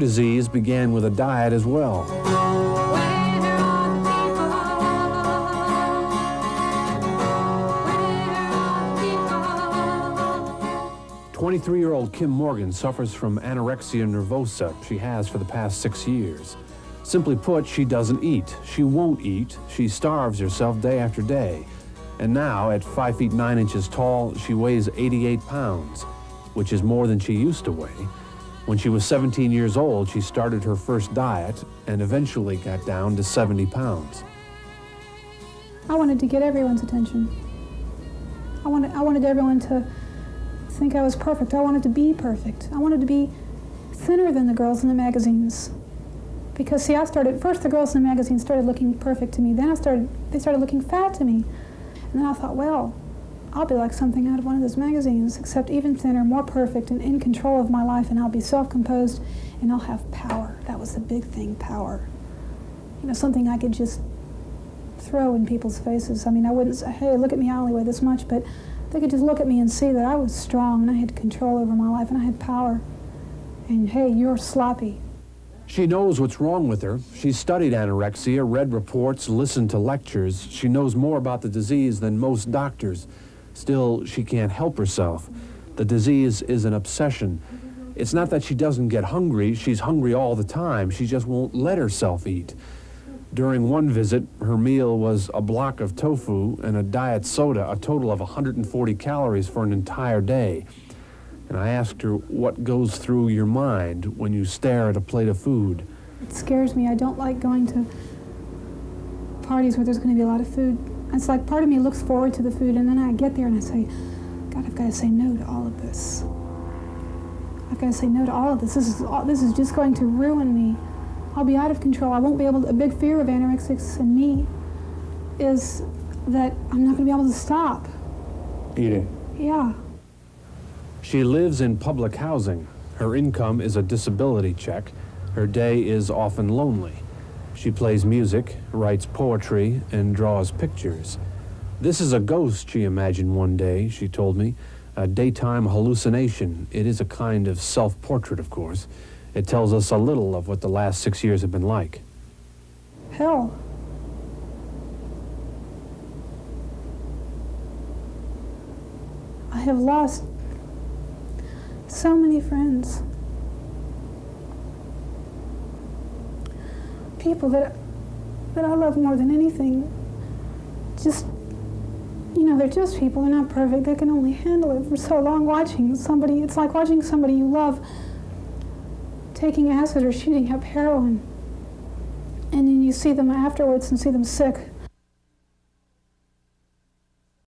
disease began with a diet as well. 23-year-old Kim Morgan suffers from anorexia nervosa. She has for the past 6 years. Simply put, she doesn't eat. She won't eat. She starves herself day after day. And now, at 5 feet 9 inches tall, she weighs 88 pounds, which is more than she used to weigh. When she was 17 years old, she started her first diet and eventually got down to 70 pounds. I wanted to get everyone's attention. I wanted everyone to think I was perfect. I wanted to be perfect. I wanted to be thinner than the girls in the magazines. Because, see, first the girls in the magazines started looking perfect to me. Then they started looking fat to me. And then I thought, well, I'll be like something out of one of those magazines, except even thinner, more perfect, and in control of my life, and I'll be self-composed, and I'll have power. That was the big thing, power. You know, something I could just throw in people's faces. I mean, I wouldn't say, hey, look at me, I only weigh this much, but they could just look at me and see that I was strong, and I had control over my life, and I had power. And, hey, you're sloppy. She knows what's wrong with her. She's studied anorexia, read reports, listened to lectures. She knows more about the disease than most doctors. Still, she can't help herself. The disease is an obsession. It's not that she doesn't get hungry. She's hungry all the time. She just won't let herself eat. During one visit, her meal was a block of tofu and a diet soda, a total of 140 calories for an entire day. And I asked her, what goes through your mind when you stare at a plate of food? It scares me. I don't like going to parties where there's going to be a lot of food. It's like part of me looks forward to the food, and then I get there and I say, God, I've got to say no to all of this. I've got to say no to all of this. This is just going to ruin me. I'll be out of control. I won't be able to. A big fear of anorexics and me is that I'm not going to be able to stop. Eating? Yeah. She lives in public housing. Her income is a disability check. Her day is often lonely. She plays music, writes poetry, and draws pictures. This is a ghost she imagined one day, she told me. A daytime hallucination. It is a kind of self-portrait, of course. It tells us a little of what the last 6 years have been like. Hell. I have lost so many friends. People that I love more than anything. Just, you know, they're just people. They're not perfect. They can only handle it for so long. Watching somebody, it's like watching somebody you love taking acid or shooting up heroin. And then you see them afterwards and see them sick.